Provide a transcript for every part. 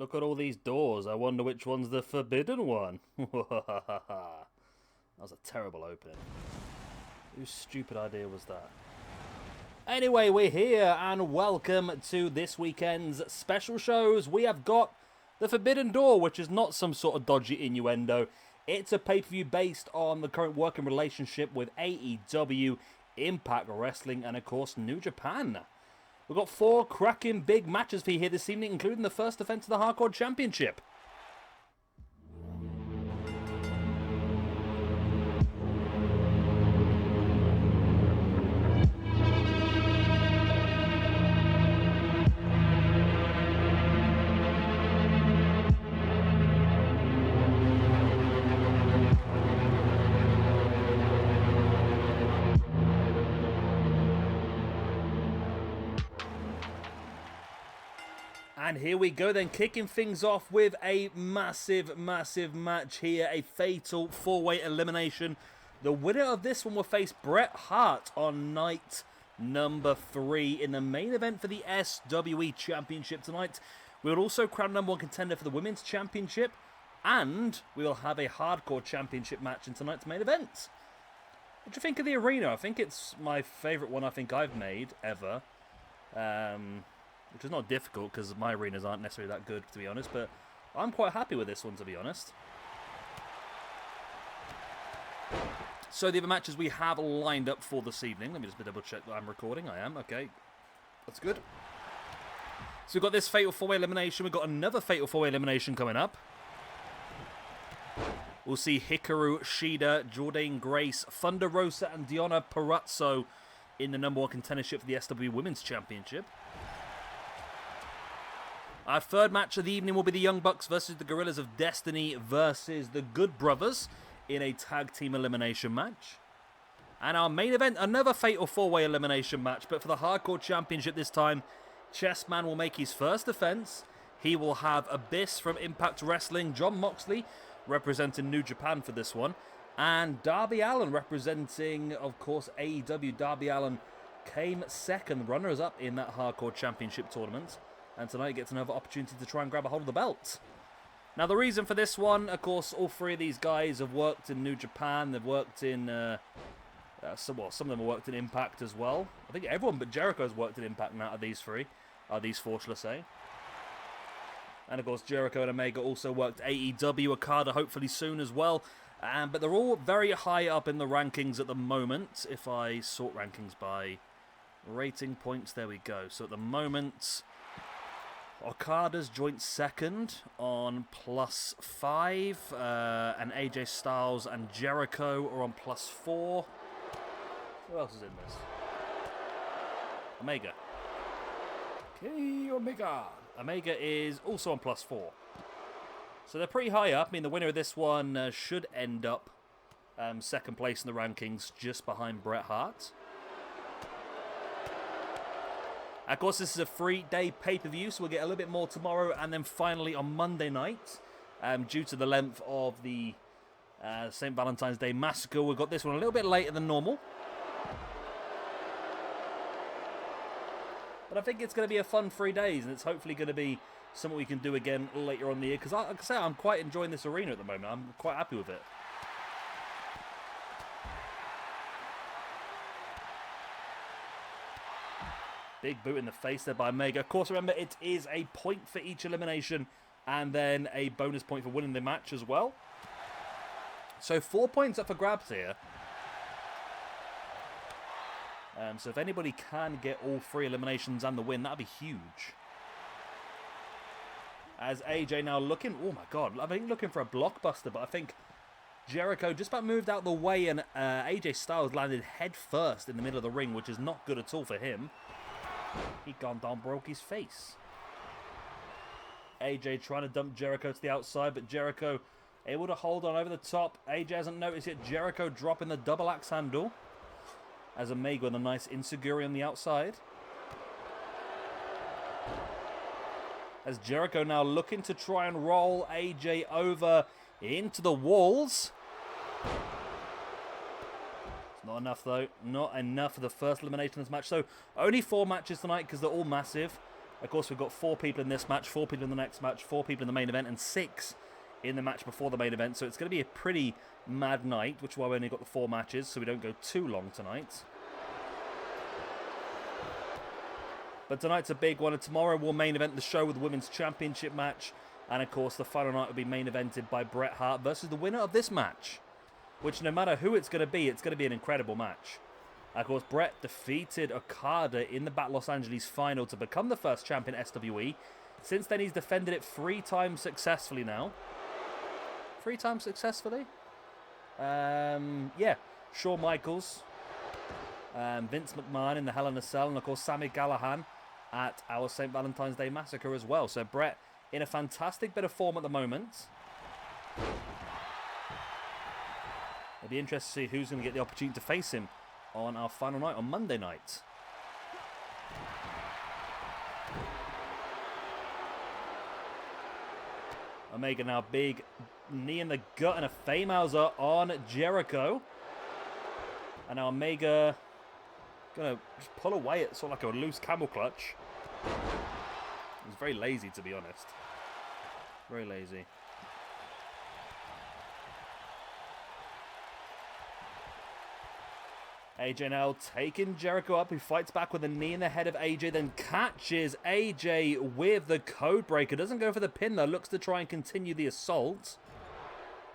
Look at all these doors. I wonder which one's the forbidden one. That was a terrible opening. Whose stupid idea was that? Anyway, we're here, and welcome to this weekend's special shows. We have got the Forbidden Door, which is not some sort of dodgy innuendo. It's a pay-per-view based on the current working relationship with AEW, Impact Wrestling, and of course, New Japan. We've got 4 cracking big matches for you here this evening, including the first defense of the Hardcore Championship. And here we go then, kicking things off with a massive match here. A fatal 4-way elimination. The winner of this one will face Bret Hart on night number 3 in the main event for the SWE Championship tonight. We will also crown number 1 contender for the Women's Championship. And we will have a Hardcore Championship match in tonight's main event. What do you think of the arena? I think it's my favourite one I think I've made ever. Which is not difficult because my arenas aren't necessarily that good, to be honest, but I'm quite happy with this one, to be honest. So the other matches we have lined up for this evening. Let me just double check that I'm recording. I am. Okay. That's good. So we've got this Fatal 4-Way Elimination. We've got another Fatal 4-Way Elimination coming up. We'll see Hikaru, Shida, Jordynne, Grace, Thunder Rosa, and Deonna Purrazzo in the number 1 contendership for the SWE Women's Championship. Our third match of the evening will be the Young Bucks versus the Guerrillas of Destiny versus the Good Brothers in a tag team elimination match. And our main event, another Fatal 4-Way elimination match, but for the Hardcore Championship this time, Chessman will make his first defense. He will have Abyss from Impact Wrestling, Jon Moxley representing New Japan for this one, and Darby Allin representing, of course, AEW. Darby Allin came second, runners-up in that Hardcore Championship tournament. And tonight gets another opportunity to try and grab a hold of the belt. Now, the reason for this one, of course, all 3 of these guys have worked in New Japan. They've worked in, some of them have worked in Impact as well. I think everyone but Jericho has worked in Impact now out of these 4, shall I say. And, of course, Jericho and Omega also worked AEW, Okada hopefully soon as well. But they're all very high up in the rankings at the moment. If I sort rankings by rating points, there we go. So at the moment, Okada's joint second on +5, and AJ Styles and Jericho are on +4. Who else is in this? Omega. Okay, Omega. Omega is also on +4. So they're pretty high up. I mean, the winner of this one should end up second place in the rankings, just behind Bret Hart. Of course, this is a 3-day pay-per-view, so we'll get a little bit more tomorrow, and then finally on Monday night, due to the length of the St. Valentine's Day Massacre, we've got this one a little bit later than normal. But I think it's going to be a fun 3 days, and it's hopefully going to be something we can do again later on in the year, because like I say, I'm quite enjoying this arena at the moment. I'm quite happy with it. Big boot in the face there by Omega. Of course, remember, it is a point for each elimination and then a bonus point for winning the match as well. So 4 points up for grabs here. So if anybody can get all 3 eliminations and the win, that would be huge. As AJ now looking... Oh my god, I think looking for a blockbuster, but I think Jericho just about moved out the way, and AJ Styles landed head first in the middle of the ring, which is not good at all for him. He gone down, broke his face. AJ trying to dump Jericho to the outside, but Jericho able to hold on over the top. AJ hasn't noticed it. Jericho dropping the double axe handle. As Omega with a nice insecurity on the outside. As Jericho now looking to try and roll AJ over into the walls. It's not enough, though. Not enough for the first elimination of this match. So only 4 matches tonight because they're all massive. Of course, we've got 4 people in this match, 4 people in the next match, 4 people in the main event, and 6 in the match before the main event. So it's going to be a pretty mad night, which is why we only got the 4 matches, so we don't go too long tonight. But tonight's a big one, and tomorrow we'll main event the show with the Women's Championship match. And of course, the final night will be main evented by Bret Hart versus the winner of this match. Which, no matter who it's going to be an incredible match. Of course, Bret defeated Okada in the Battle Los Angeles final to become the first champion SWE. Since then, he's defended it 3 times successfully now. 3 times successfully? Yeah. Shawn Michaels, Vince McMahon in the Hell in a Cell, and of course, Sami Callihan at our St. Valentine's Day Massacre as well. So Bret in a fantastic bit of form at the moment. It'll be interesting to see who's going to get the opportunity to face him on our final night, on Monday night. Omega now, big knee in the gut and a Famehouser on Jericho. And now Omega going to just pull away at sort of like a loose camel clutch. He's very lazy, to be honest. Very lazy. AJ now taking Jericho up, who fights back with a knee in the head of AJ, then catches AJ with the code breaker. Doesn't go for the pin though, looks to try and continue the assault.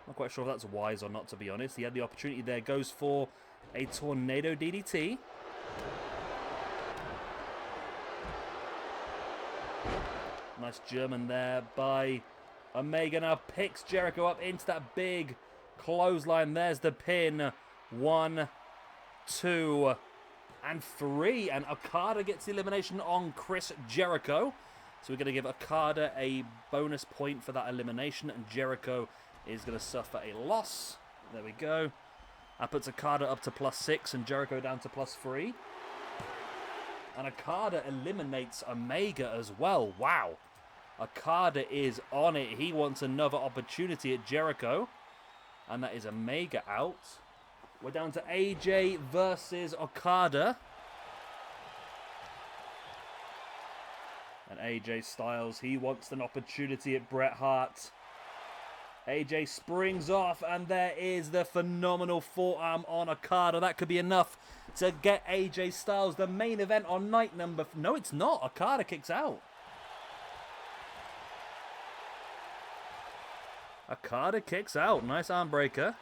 Not quite sure if that's wise or not, to be honest. He had the opportunity there, goes for a tornado DDT. Nice German there by Omega. Now picks Jericho up into that big clothesline. There's the pin. 1, 2, and 3. And Okada gets the elimination on Chris Jericho. So we're going to give Okada a bonus point for that elimination. And Jericho is going to suffer a loss. There we go. That puts Okada up to +6 and Jericho down to +3. And Okada eliminates Omega as well. Wow. Okada is on it. He wants another opportunity at Jericho. And that is Omega out. We're down to AJ versus Okada. And AJ Styles, he wants an opportunity at Bret Hart. AJ springs off, and there is the phenomenal forearm on Okada. That could be enough to get AJ Styles the main event on night number... No, it's not. Okada kicks out. Okada kicks out. Nice arm breaker.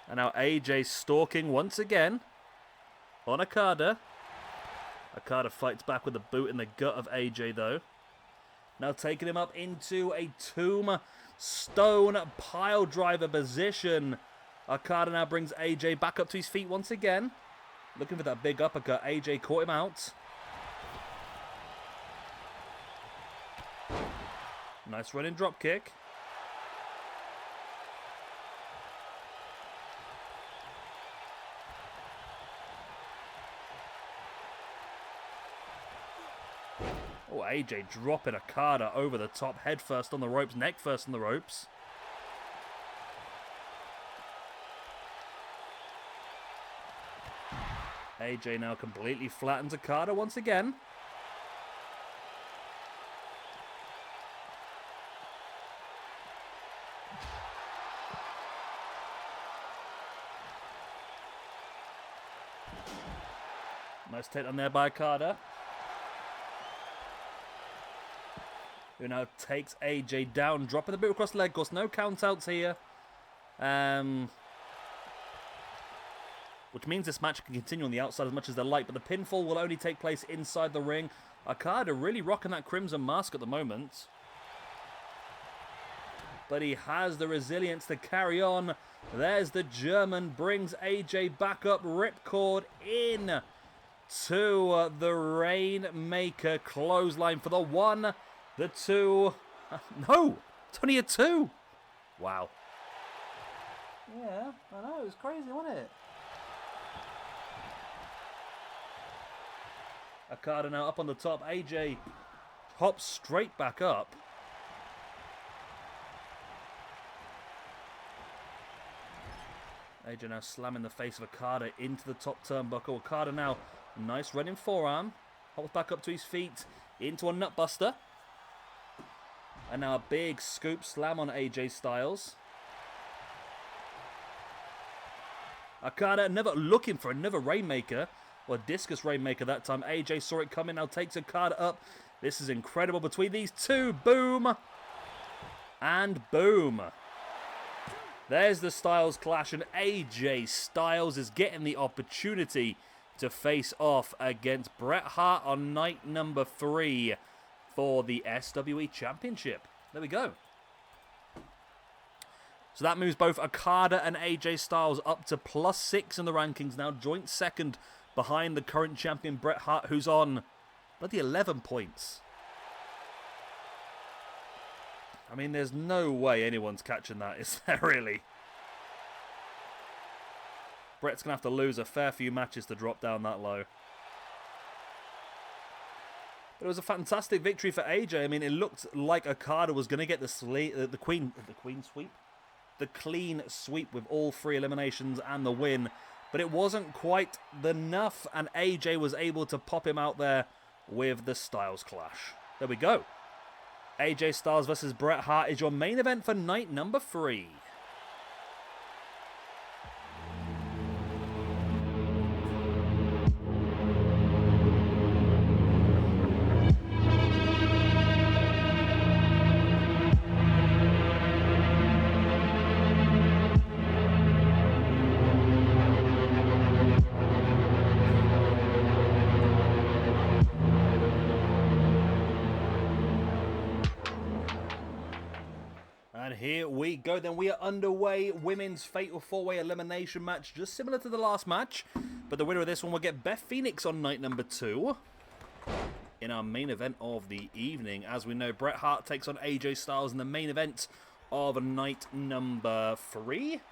And now AJ stalking once again on Okada. Okada fights back with a boot in the gut of AJ though. Now taking him up into a tombstone pile driver position. Okada now brings AJ back up to his feet once again. Looking for that big uppercut. AJ caught him out. Nice running drop kick. Oh, AJ dropping Okada over the top, head first on the ropes, neck first on the ropes. AJ now completely flattens Okada once again. Nice takedown there by Okada. Who now takes AJ down, dropping the boot across the leg. Of course, no countouts here. Which means this match can continue on the outside as much as they like, but the pinfall will only take place inside the ring. Okada really rocking that crimson mask at the moment. But he has the resilience to carry on. There's the German, brings AJ back up, ripcord in to the Rainmaker clothesline for the 1, the 2. No, it's only a 2. Wow. Yeah, I know, it was crazy, wasn't it? Okada now up on the top. AJ hops straight back up. AJ now slamming the face of Okada into the top turnbuckle. Okada now, nice running forearm. Holds back up to his feet, into a nutbuster. And now a big scoop slam on AJ Styles. Okada never looking for another Rainmaker, or discus Rainmaker that time. AJ saw it coming, now takes Okada up. This is incredible between these two. Boom. And boom. There's the Styles clash, and AJ Styles is getting the opportunity to face off against Bret Hart on night number 3 for the SWE Championship. There we go. So that moves both Okada and AJ Styles up to +6 in the rankings now, joint second behind the current champion Bret Hart, who's on bloody 11 points. I mean, there's no way anyone's catching that, is there really? Bret's going to have to lose a fair few matches to drop down that low. But it was a fantastic victory for AJ. I mean, it looked like Okada was going to get the clean sweep with all 3 eliminations and the win. But it wasn't quite enough, and AJ was able to pop him out there with the Styles clash. There we go. AJ Styles versus Bret Hart is your main event for night number 3. And here we go, then we are underway. Women's Fatal 4-Way Elimination match, just similar to the last match. But the winner of this one will get Beth Phoenix on night number 2 in our main event of the evening. As we know, Bret Hart takes on AJ Styles in the main event of night number 3.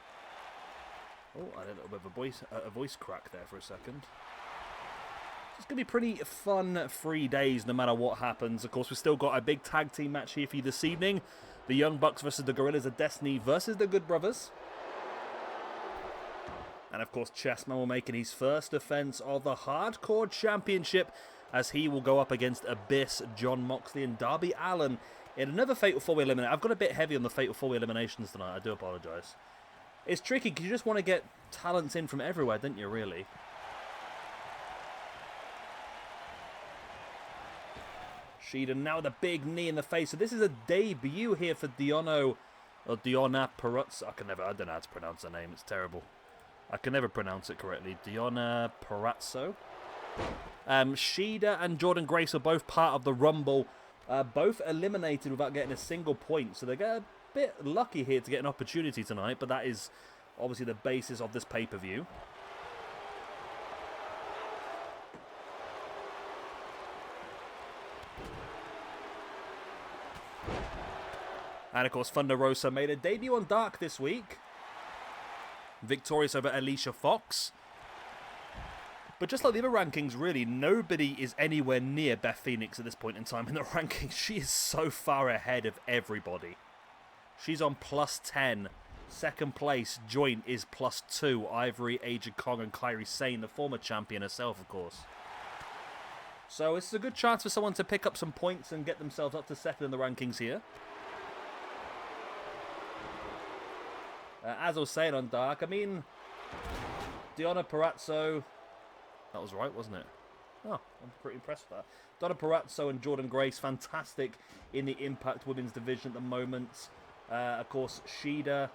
Oh, I had a little bit of a voice crack there for a second. It's going to be pretty fun 3 days no matter what happens. Of course, we've still got a big tag team match here for you this evening. The Young Bucks versus the Guerrillas of Destiny versus the Good Brothers. And of course, Chessman will make his first defense of the Hardcore Championship as he will go up against Abyss, Jon Moxley and Darby Allin in another Fatal 4-Way Elimination. I've got a bit heavy on the Fatal 4-Way Eliminations tonight. I do apologise. It's tricky because you just want to get talents in from everywhere, don't you, really? Shida now with a big knee in the face. So this is a debut here for Deonna Purrazzo. I don't know how to pronounce her name. It's terrible. I can never pronounce it correctly. Deonna Purrazzo. Shida and Jordynne Grace are both part of the Rumble. Both eliminated without getting a single point. So they get a bit lucky here to get an opportunity tonight. But that is obviously the basis of this pay-per-view. And of course, Thunder Rosa made a debut on Dark this week. Victorious over Alicia Fox. But just like the other rankings, really, nobody is anywhere near Beth Phoenix at this point in time in the rankings. She is so far ahead of everybody. She's on +10. Second place, joint, is +2. Ivory, Aja Kong and Kairi Sane, the former champion herself, of course. So it's a good chance for someone to pick up some points and get themselves up to second in the rankings here. As I was saying on Dark, I mean, Deonna Purrazzo, that was right, wasn't it? Oh, I'm pretty impressed with that. Deonna Purrazzo and Jordynne Grace, fantastic in the Impact Women's Division at the moment. Of course, Shida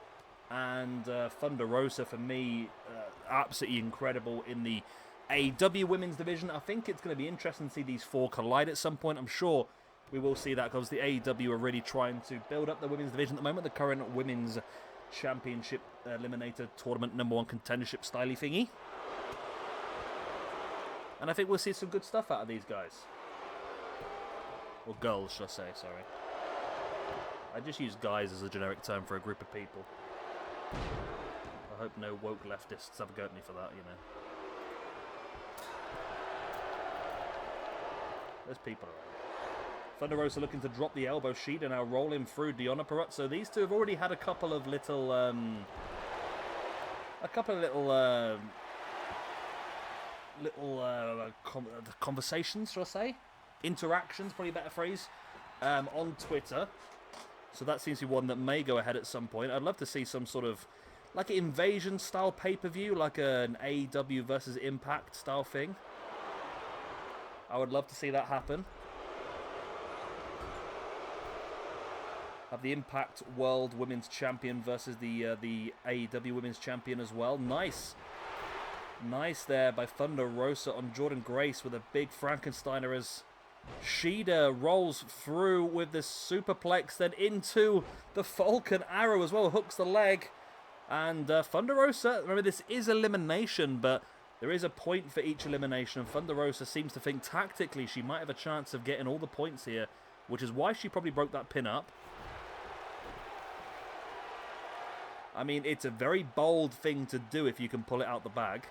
and Thunder Rosa, for me, absolutely incredible in the AEW Women's Division. I think it's going to be interesting to see these 4 collide at some point. I'm sure we will see that because the AEW are really trying to build up the Women's Division at the moment, the current Women's Championship Eliminator Tournament #1 Contendership styly thingy. And I think we'll see some good stuff out of these guys. Or girls, should I say, sorry. I just use guys as a generic term for a group of people. I hope no woke leftists have a go at me for that, you know. There's people around. Thunder Rosa looking to drop the elbow. Shida now rolling through Deonna Purrazzo. These two have already had a couple of little a couple of little conversations, shall I say? Interactions, probably a better phrase, on Twitter. So that seems to be one that may go ahead at some point. I'd love to see some sort of, like an Invasion-style pay-per-view, like an AEW versus Impact style thing. I would love to see that happen. Have the Impact World Women's Champion versus the AEW Women's Champion as well. Nice. Nice there by Thunder Rosa on Jordynne Grace with a big Frankensteiner as Shida rolls through with the superplex, then into the Falcon Arrow as well. Hooks the leg. And Thunder Rosa, remember this is elimination, but there is a point for each elimination. And Thunder Rosa seems to think tactically she might have a chance of getting all the points here, which is why she probably broke that pin up. I mean, it's a very bold thing to do if you can pull it out the bag.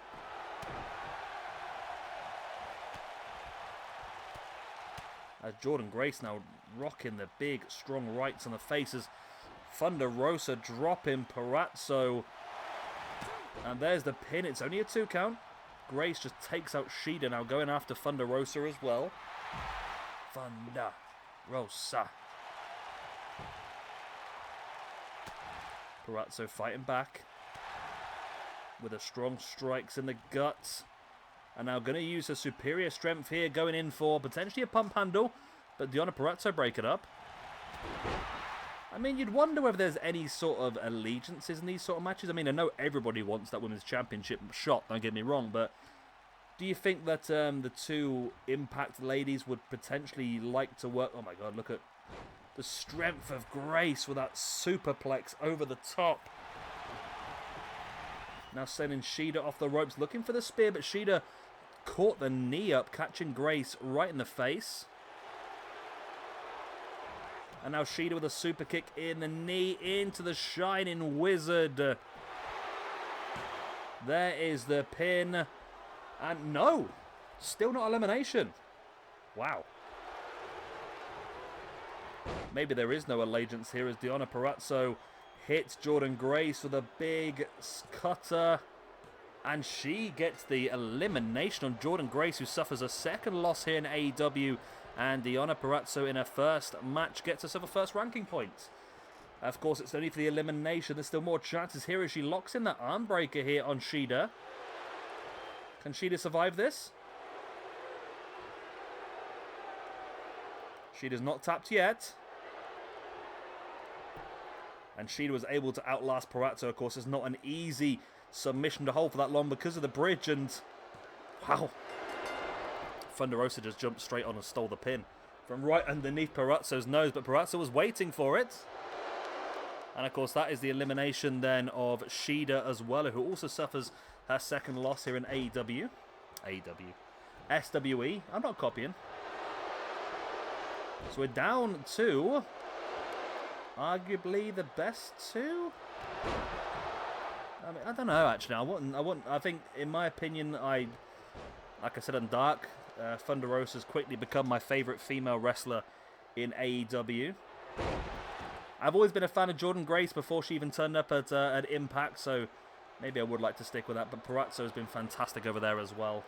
As Jordynne Grace now rocking the big, strong rights on the faces. Thunder Rosa dropping Purrazzo. And there's the pin. It's only a 2 count. Grace just takes out Shida now, going after Thunder Rosa as well. Thunder Rosa. Purrazzo fighting back with a strong strikes in the gut. And now going to use her superior strength here, going in for potentially a pump handle. But Deonna Purrazzo break it up. I mean, you'd wonder whether there's any sort of allegiances in these sort of matches. I mean, I know everybody wants that Women's Championship shot, don't get me wrong, but do you think that the two Impact ladies would potentially like to work... Oh my god, look at the strength of Grace with that superplex over the top. Now sending Shida off the ropes, looking for the spear, but Shida caught the knee up, catching Grace right in the face. And now Shida with a super kick in the knee into the Shining Wizard. There is the pin. And no, still not elimination. Wow. Maybe there is no allegiance here as Deonna Purrazzo hits Jordynne Grace with a big cutter. And she gets the elimination on Jordynne Grace, who suffers a second loss here in AEW. And Deonna Purrazzo in her first match gets herself a first ranking point. Of course, it's only for the elimination. There's still more chances here as she locks in that arm breaker here on Shida. Can Shida survive this? Shida's not tapped yet. And Shida was able to outlast Purrazzo. Of course, it's not an easy submission to hold for that long because of the bridge. And wow. Thunder Rosa just jumped straight on and stole the pin from right underneath Purrazzo's nose. But Purrazzo was waiting for it. And of course, that is the elimination then of Shida as well, who also suffers her second loss here in AEW. SWE. I'm not copying. So we're down to arguably the best two. I mean, I don't know actually. I think, in my opinion, like I said on Dark, Thunder Rosa's quickly become my favourite female wrestler in AEW. I've always been a fan of Jordynne Grace before she even turned up at Impact, so maybe I would like to stick with that. But Purrazzo has been fantastic over there as well.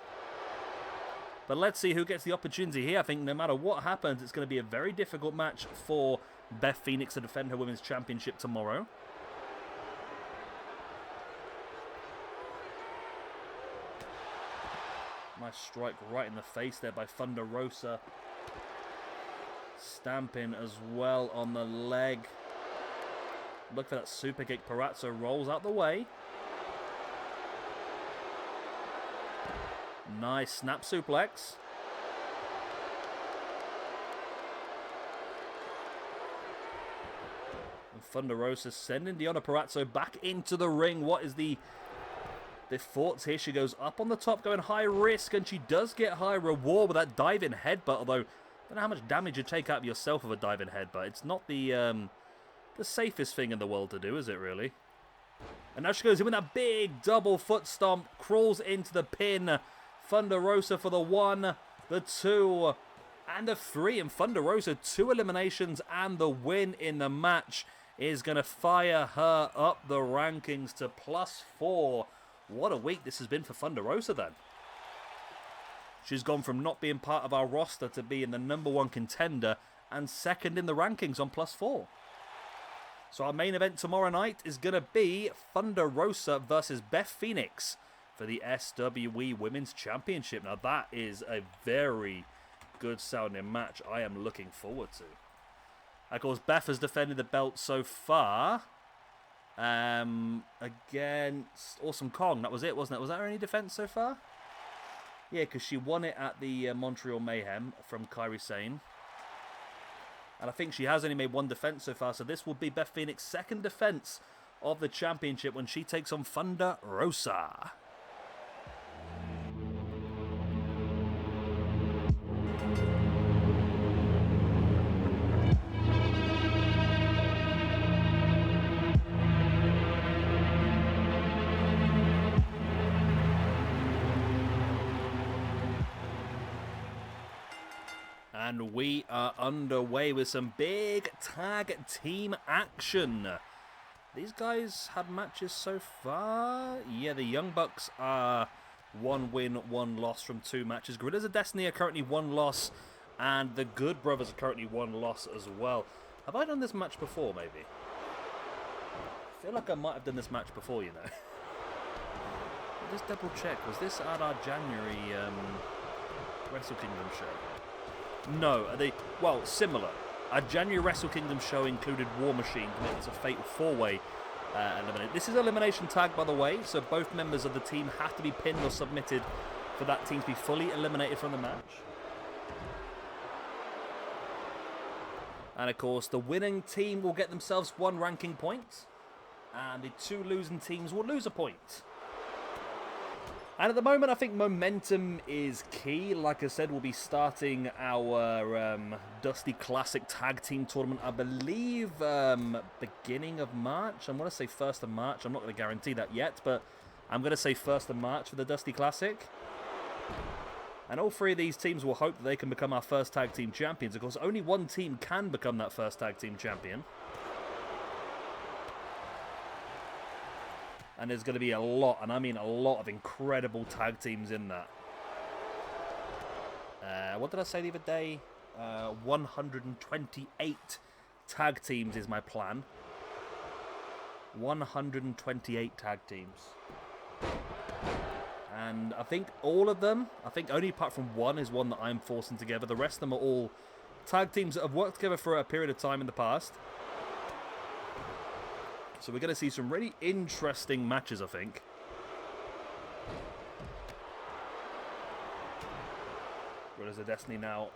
But let's see who gets the opportunity here. I think no matter what happens, it's going to be a very difficult match for Beth Phoenix to defend her Women's Championship tomorrow. Nice strike right in the face there by Thunder Rosa. Stamping as well on the leg. Look for that super kick. Purrazzo rolls out the way. Nice snap suplex. And Thunder Rosa sending Deonna Purrazzo back into the ring. What is the thoughts here? She goes up on the top, going high risk, and she does get high reward with that diving headbutt. Although, I don't know how much damage you take out of yourself with a diving headbutt. It's not the safest thing in the world to do, is it really? And now she goes in with that big double foot stomp, crawls into the pin. Thunder Rosa for the 1, the 2, and the 3. And Thunder Rosa, 2 eliminations and the win in the match. is going to fire her up the rankings to +4. What a week this has been for Thunder Rosa then. She's gone from not being part of our roster to being the #1 contender and second in the rankings on +4. So our main event tomorrow night is going to be Thunder Rosa versus Beth Phoenix for the SWE Women's Championship. Now that is a very good sounding match I am looking forward to. Of course, Beth has defended the belt so far against Awesome Kong. That was it, wasn't it? Was that her only defense so far? Yeah, because she won it at the Montreal Mayhem from Kairi Sane. And I think she has only made one defense so far, so this will be Beth Phoenix's second defense of the championship when she takes on Thunder Rosa. And we are underway with some big tag team action. These guys had matches so far. Yeah, the Young Bucks are 1 win, 1 loss from 2 matches. Guerrillas of Destiny are currently 1 loss. And the Good Brothers are currently 1 loss as well. Have I done this match before, maybe? I feel like I might have done this match before, you know. I'll just double check. Was this at our January Wrestle Kingdom show? No, well, similar. Our January Wrestle Kingdom show included War Machine committing to Fatal 4-Way elimination. This is elimination tag, by the way, so both members of the team have to be pinned or submitted for that team to be fully eliminated from the match. And of course, the winning team will get themselves 1 ranking point, and the 2 losing teams will lose a point. And at the moment, I think momentum is key. Like I said, we'll be starting our Dusty Classic Tag Team Tournament, I believe, beginning of March. I'm going to say 1st of March. I'm not going to guarantee that yet, but I'm going to say 1st of March for the Dusty Classic. And all 3 of these teams will hope that they can become our first tag team champions. Of course, only 1 team can become that first tag team champion. And there's going to be a lot, and I mean a lot, of incredible tag teams in that. What did I say the other day? 128 tag teams is my plan. 128 tag teams. And I think all of them, I think only apart from 1 is one that I'm forcing together. The rest of them are all tag teams that have worked together for a period of time in the past. So we're going to see some really interesting matches, I think. Guerrillas of Destiny now.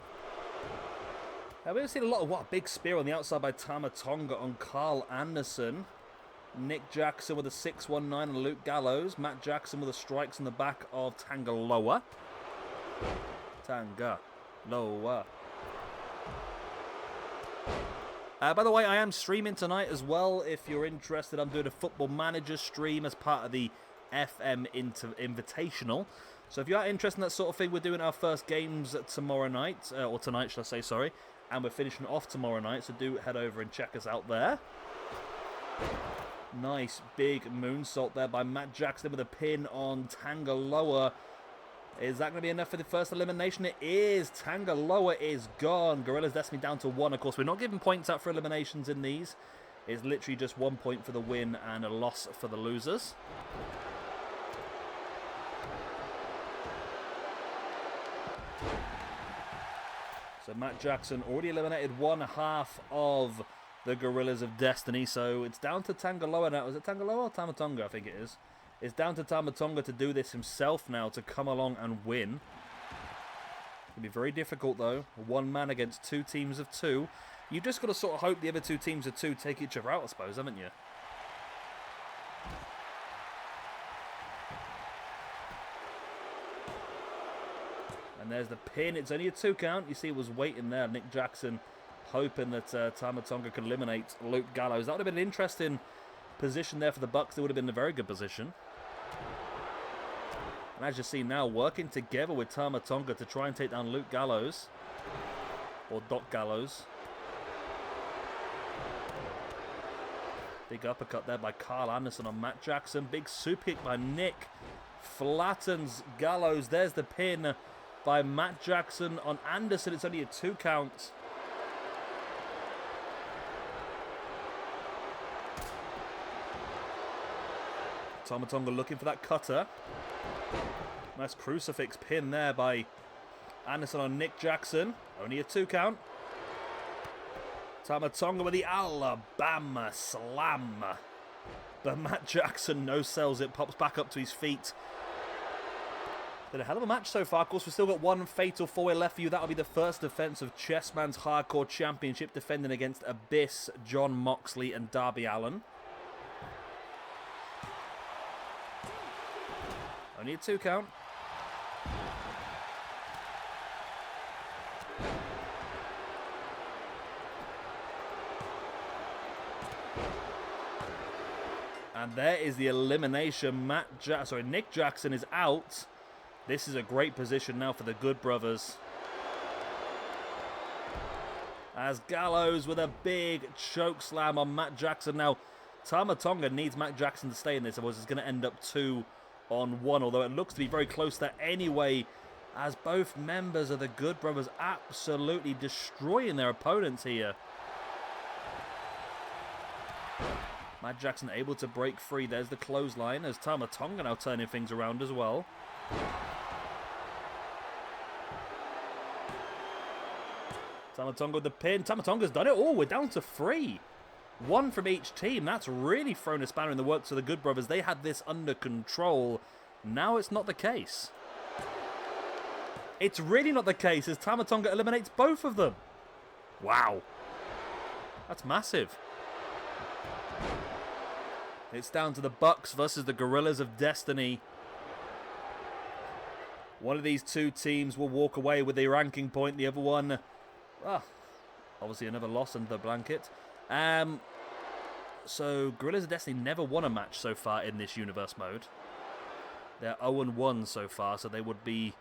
We've seen a lot of a big spear on the outside by Tama Tonga on Carl Anderson. Nick Jackson with a 619 and Luke Gallows. Matt Jackson with the strikes in the back of Tangaloa. Tangaloa. By the way, I am streaming tonight as well. If you're interested, I'm doing a Football Manager stream as part of the FM Invitational. So if you are interested in that sort of thing, we're doing our first games tomorrow night, or tonight, should I say, sorry. And we're finishing off tomorrow night, so do head over and check us out there. Nice big moonsault there by Matt Jackson with a pin on Tangaloa. Is that going to be enough for the first elimination? It is. Tangaloa is gone. Guerrillas Destiny down to 1. Of course, we're not giving points out for eliminations in these. It's literally just 1 point for the win and a loss for the losers. So Matt Jackson already eliminated 1/2 of the Guerrillas of Destiny. So it's down to Tangaloa now. Is it Tangaloa or Tama Tonga? I think it is. It's down to Tama Tonga to do this himself now, to come along and win. It'll be very difficult, though. 1 man against 2 teams of 2. You've just got to sort of hope the other 2 teams of 2 take each other out, I suppose, haven't you? And there's the pin. It's only a 2 count. You see it was waiting there. Nick Jackson hoping that Tama Tonga could eliminate Luke Gallows. That would have been an interesting position there for the Bucks. They would have been in a very good position. And as you see now, working together with Tama Tonga to try and take down Luke Gallows. Or Doc Gallows. Big uppercut there by Carl Anderson on Matt Jackson. Big super kick by Nick. Flattens Gallows. There's the pin by Matt Jackson on Anderson. It's only a 2 count. Tama Tonga looking for that cutter. Nice crucifix pin there by Anderson on Nick Jackson. Only a 2 count. Tama Tonga with the Alabama Slam. But Matt Jackson no-sells it, pops back up to his feet. Been a hell of a match so far. Of course, we've still got one fatal 4-way left for you. That'll be the first defense of Chessman's Hardcore Championship, defending against Abyss, John Moxley, and Darby Allin. Only a 2 count. And there is the elimination. Nick Jackson is out. This is a great position now for the Good Brothers. As Gallows with a big choke slam on Matt Jackson. Now, Tama Tonga needs Matt Jackson to stay in this, otherwise it's going to end up 2-1, although it looks to be very close there anyway, as both members of the Good Brothers absolutely destroying their opponents here. Matt Jackson able to break free. There's the clothesline, as Tama Tonga now turning things around as well. Tama Tonga with the pin. Tama Tonga's done it. Oh, we're down to 3. 1 from each team. That's really thrown a spanner in the works of the Good Brothers. They had this under control. Now it's not the case. It's really not the case, as Tama Tonga eliminates both of them. Wow. That's massive. It's down to the Bucks versus the Guerrillas of Destiny. One of these 2 teams will walk away with a ranking point. The other one, obviously another loss under the blanket. So Guerrillas of Destiny never won a match so far in this universe mode. They're 0-1 so far, so they would be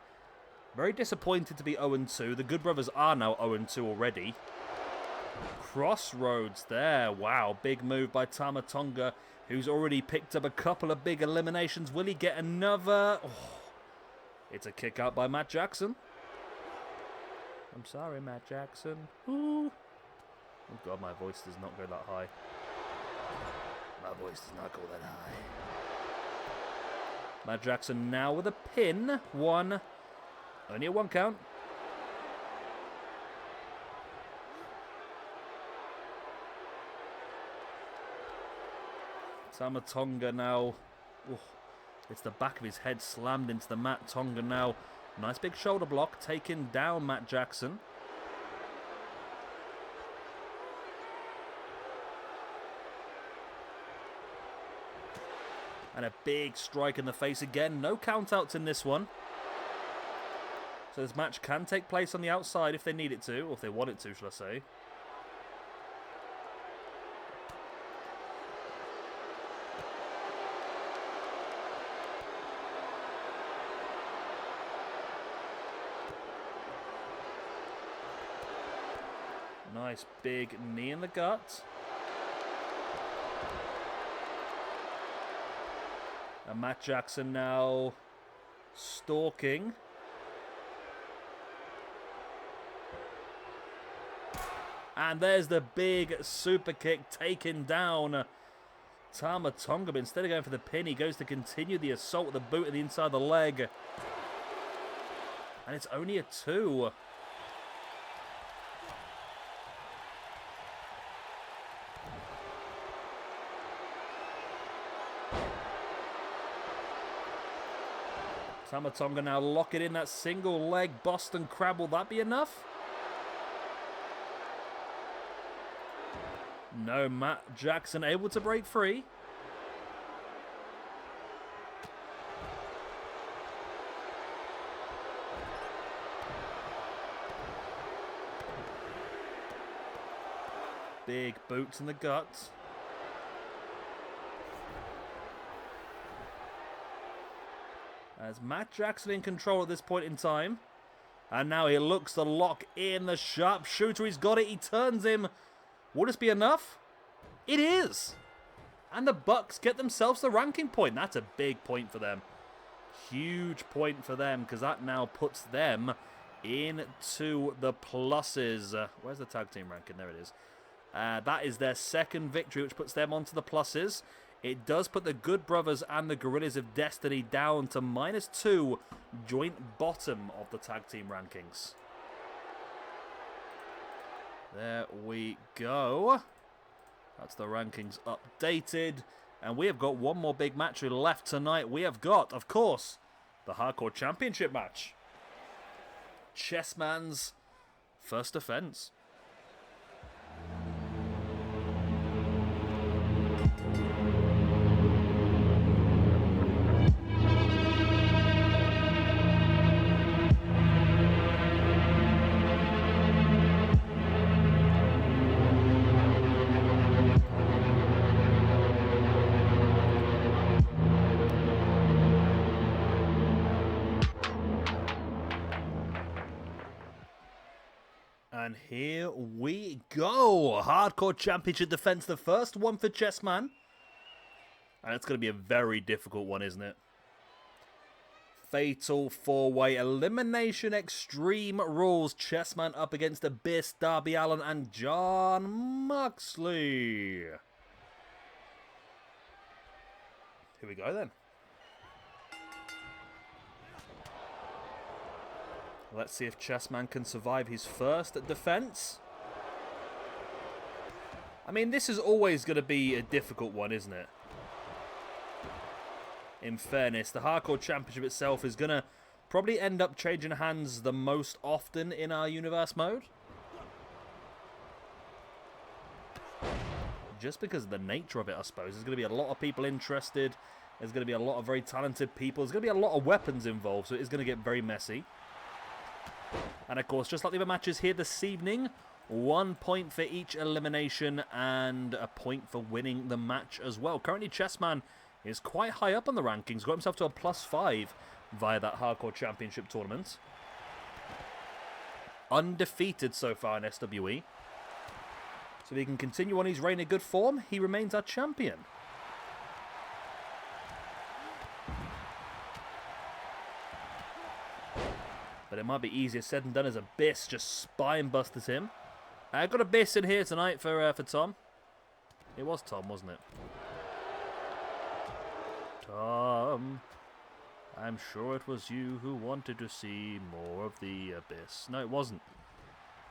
very disappointed to be 0-2. The Good Brothers are now 0-2 already. Crossroads there. Wow, big move by Tama Tonga, who's already picked up a couple of big eliminations. Will he get another? Oh, it's a kick out by Matt Jackson. I'm sorry, Matt Jackson. Ooh. Oh god, my voice does not go that high. My voice does not go that high. Matt Jackson now with a pin. 1. Only a 1 count. Tama Tonga now. Oh, it's the back of his head slammed into the mat. Tonga now. Nice big shoulder block, taking down Matt Jackson. And a big strike in the face again. No countouts in this one. So this match can take place on the outside if they need it to, or if they want it to, shall I say. Nice big knee in the gut. And Matt Jackson now stalking. And there's the big super kick taking down Tama Tonga. But instead of going for the pin, he goes to continue the assault with a boot at the inside of the leg. And it's only a 2. Tama Tonga now lock it in that single leg Boston Crab. Will that be enough? No, Matt Jackson able to break free. Big boots in the gut. As Matt Jackson in control at this point in time. And now he looks to lock in the sharpshooter. He's got it. He turns him. Will this be enough? It is. And the Bucks get themselves the ranking point. That's a big point for them. Huge point for them, because that now puts them into the pluses. Where's the tag team ranking? There it is. That is their second victory, which puts them onto the pluses. It does put the Good Brothers and the Guerrillas of Destiny down to -2, joint bottom of the tag team rankings. There we go. That's the rankings updated. And we have got one more big match left tonight. We have got, of course, the Hardcore Championship match. Chessman's first defense. And here we go. Hardcore Championship defense, the first one for Chessman. And it's going to be a very difficult one, isn't it? Fatal 4-way elimination extreme rules. Chessman up against Abyss, Darby Allin, and Jon Moxley. Here we go then. Let's see if Chessman can survive his first defense. I mean, this is always going to be a difficult one, isn't it? In fairness, the Hardcore Championship itself is going to probably end up changing hands the most often in our universe mode. Just because of the nature of it, I suppose. There's going to be a lot of people interested. There's going to be a lot of very talented people. There's going to be a lot of weapons involved, so it is going to get very messy. And of course, just like the other matches here this evening, 1 point for each elimination and a point for winning the match as well. Currently, Chessman is quite high up on the rankings. Got himself to a +5 via that Hardcore Championship tournament. Undefeated so far in SWE. So if he can continue on his reign of good form, he remains our champion. But it might be easier said than done as Abyss just spine busters him. I got Abyss in here tonight for Tom. It was Tom, wasn't it? Tom, I'm sure it was you who wanted to see more of the Abyss. No, it wasn't.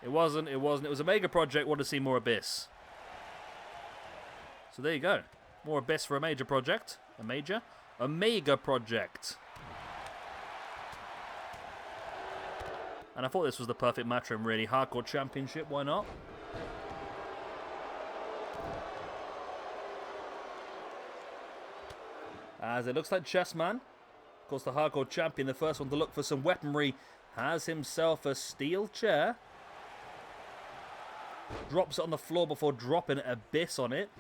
It wasn't. It was a mega project. Wanted to see more Abyss. So there you go. More Abyss for a major project. A mega project. And I thought this was the perfect match for him, really. Hardcore Championship, why not? As it looks like Chessman, of course the Hardcore Champion, the first one to look for some weaponry, has himself a steel chair. Drops it on the floor before dropping Abyss on it.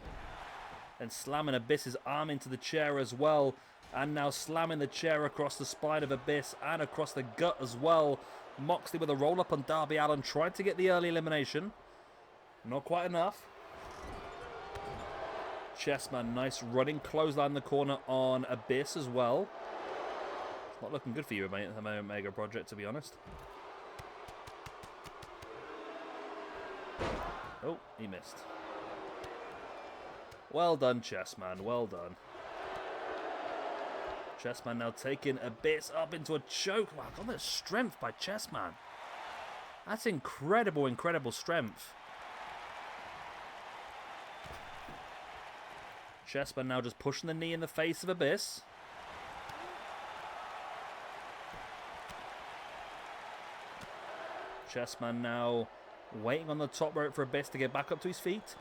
And slamming Abyss's arm into the chair as well. And now slamming the chair across the spine of Abyss and across the gut as well. Moxley with a roll-up on Darby Allin, trying to get the early elimination. Not quite enough. Chessman, nice running clothesline in the corner on Abyss as well. It's not looking good for you, mate, the Mega Project, to be honest. Oh, he missed. Well done, Chessman, well done. Chessman now taking Abyss up into a choke. Wow, got that strength by Chessman. That's incredible, incredible strength. Chessman now just pushing the knee in the face of Abyss. Chessman now waiting on the top rope for Abyss to get back up to his feet.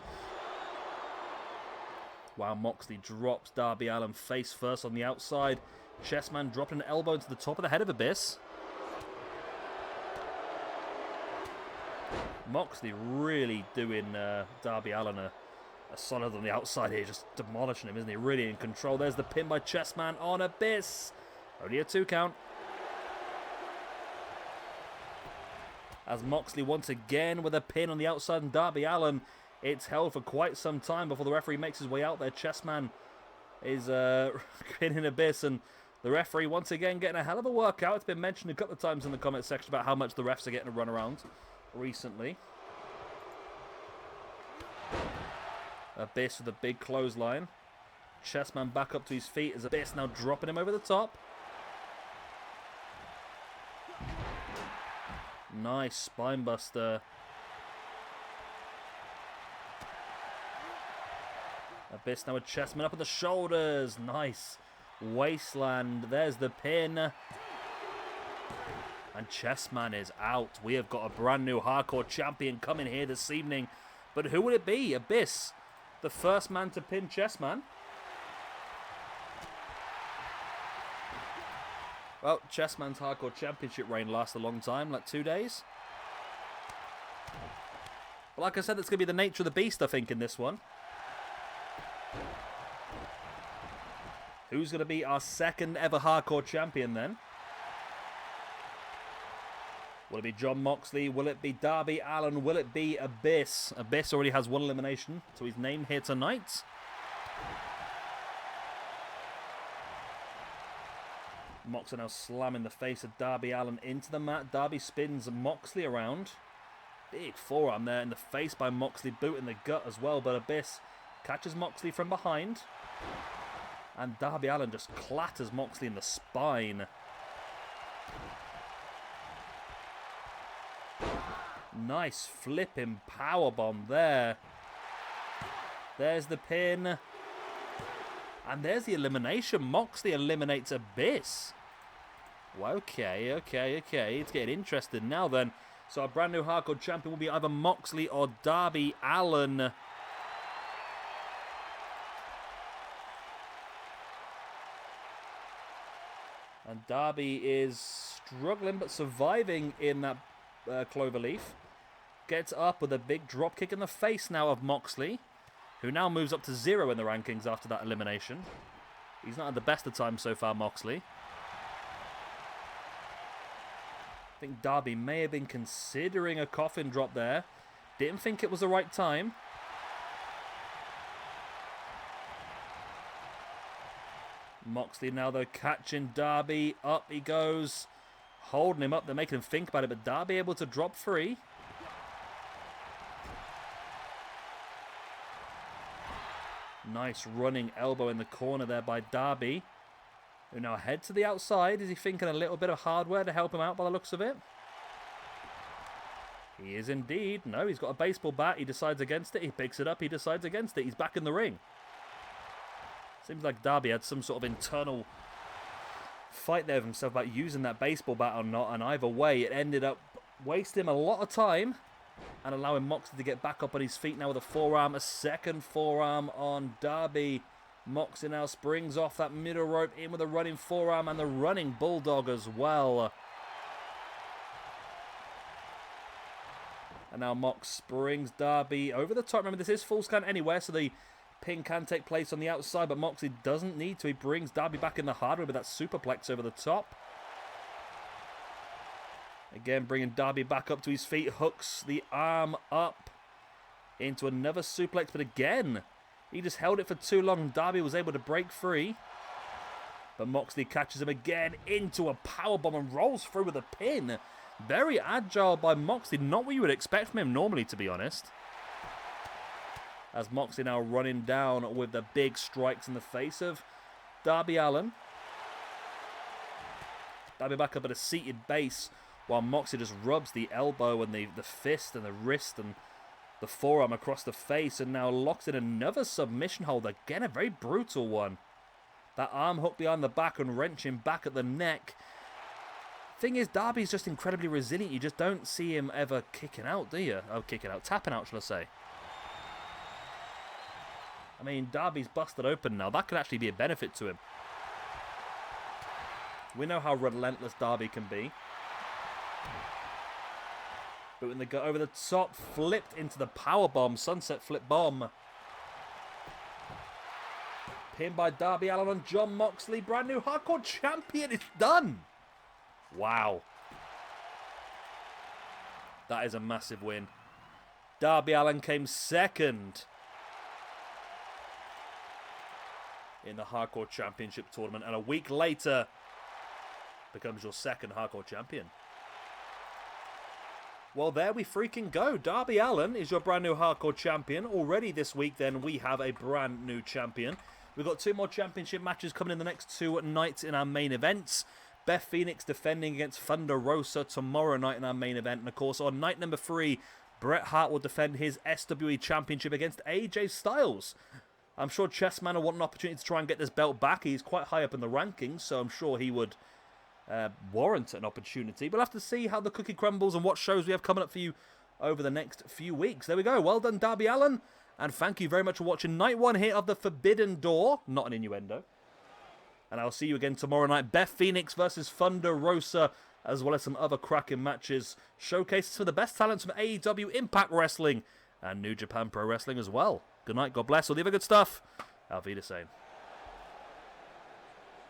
Wow, Moxley drops Darby Allin face first on the outside. Chessman dropping an elbow into the top of the head of Abyss. Moxley really doing Darby Allin a solid on the outside here, just demolishing him, isn't he? Really in control. There's the pin by Chessman on Abyss. Only a 2 count. As Moxley once again with a pin on the outside, and Darby Allin It's held for quite some time before the referee makes his way out there. Chessman is in Abyss, and the referee once again getting a hell of a workout. It's been mentioned a couple of times in the comment section about how much the refs are getting a run around recently. Abyss with a big clothesline. Chessman back up to his feet as Abyss now dropping him over the top. Nice spinebuster. Abyss now with Chessman up at the shoulders. Nice. Wasteland. There's the pin. And Chessman is out. We have got a brand new hardcore champion coming here this evening. But who will it be? Abyss. The first man to pin Chessman. Well, Chessman's hardcore championship reign lasts a long time, like 2 days. But like I said, it's going to be the nature of the beast, I think, in this one. Who's going to be our second ever hardcore champion then? Will it be Jon Moxley? Will it be Darby Allin? Will it be Abyss? Abyss already has one elimination, so he's named here tonight. Moxley now slamming the face of Darby Allin into the mat. Darby spins Moxley around. Big forearm there in the face by Moxley, boot in the gut as well, but Abyss catches Moxley from behind. And Darby Allin just clatters Moxley in the spine. Nice flipping powerbomb there. There's the pin. And there's the elimination. Moxley eliminates Abyss. Well, okay. It's getting interesting now then. So our brand new hardcore champion will be either Moxley or Darby Allin. And Darby is struggling but surviving in that cloverleaf. Gets up with a big drop kick in the face now of Moxley, who now moves up to 0 in the rankings after that elimination. He's not had the best of times so far, Moxley. I think Darby may have been considering a coffin drop there. Didn't think it was the right time. Moxley now, though, catching Darby. Up he goes. Holding him up. They're making him think about it, but Darby able to drop free. Nice running elbow in the corner there by Darby, who now head to the outside. Is he thinking a little bit of hardware to help him out by the looks of it? He is indeed. No, he's got a baseball bat. He decides against it. He picks it up. He decides against it. He's back in the ring. Seems like Darby had some sort of internal fight there with himself about using that baseball bat or not. And either way, it ended up wasting him a lot of time and allowing Moxley to get back up on his feet now with a forearm. A second forearm on Darby. Moxley now springs off that middle rope in with a running forearm and the running bulldog as well. And now Mox springs Darby over the top. Remember, this is full scan anywhere, so the pin can take place on the outside, but Moxley doesn't need to. He brings Darby back in the hardware with that superplex over the top. Again, bringing Darby back up to his feet, hooks the arm up into another suplex, but again, he just held it for too long. Darby was able to break free, but Moxley catches him again into a powerbomb and rolls through with a pin. Very agile by Moxley, not what you would expect from him normally, to be honest. As Moxley now running down with the big strikes in the face of Darby Allin. Darby back up at a seated base, while Moxley just rubs the elbow and the fist and the wrist and the forearm across the face, and now locks in another submission hold. Again, a very brutal one. That arm hook behind the back and wrenching back at the neck. Thing is, Darby's just incredibly resilient. You just don't see him ever kicking out, do you? Oh, kicking out. Tapping out, shall I say. I mean, Darby's busted open now. That could actually be a benefit to him. We know how relentless Darby can be. But when they go over the top, flipped into the powerbomb, sunset flip bomb. Pinned by Darby Allin on Jon Moxley. Brand new hardcore champion. It's done. Wow. That is a massive win. Darby Allin came second in the Hardcore Championship tournament, and a week later becomes your second Hardcore Champion. Well, there we freaking go. Darby Allin is your brand new Hardcore Champion. Already this week, then, we have a brand new champion. We've got 2 more championship matches coming in the next 2 nights in our main events. Beth Phoenix defending against Thunder Rosa tomorrow night in our main event. And, of course, on night number 3, Bret Hart will defend his SWE Championship against AJ Styles. I'm sure Chessman will want an opportunity to try and get this belt back. He's quite high up in the rankings, so I'm sure he would warrant an opportunity. We'll have to see how the cookie crumbles and what shows we have coming up for you over the next few weeks. There we go. Well done, Darby Allin. And thank you very much for watching night 1 here of the Forbidden Door. Not an innuendo. And I'll see you again tomorrow night. Beth Phoenix versus Thunder Rosa, as well as some other cracking matches. Showcases for the best talents from AEW, Impact Wrestling, and New Japan Pro Wrestling as well. Good night, God bless, all the other good stuff. Auf Wiedersehen.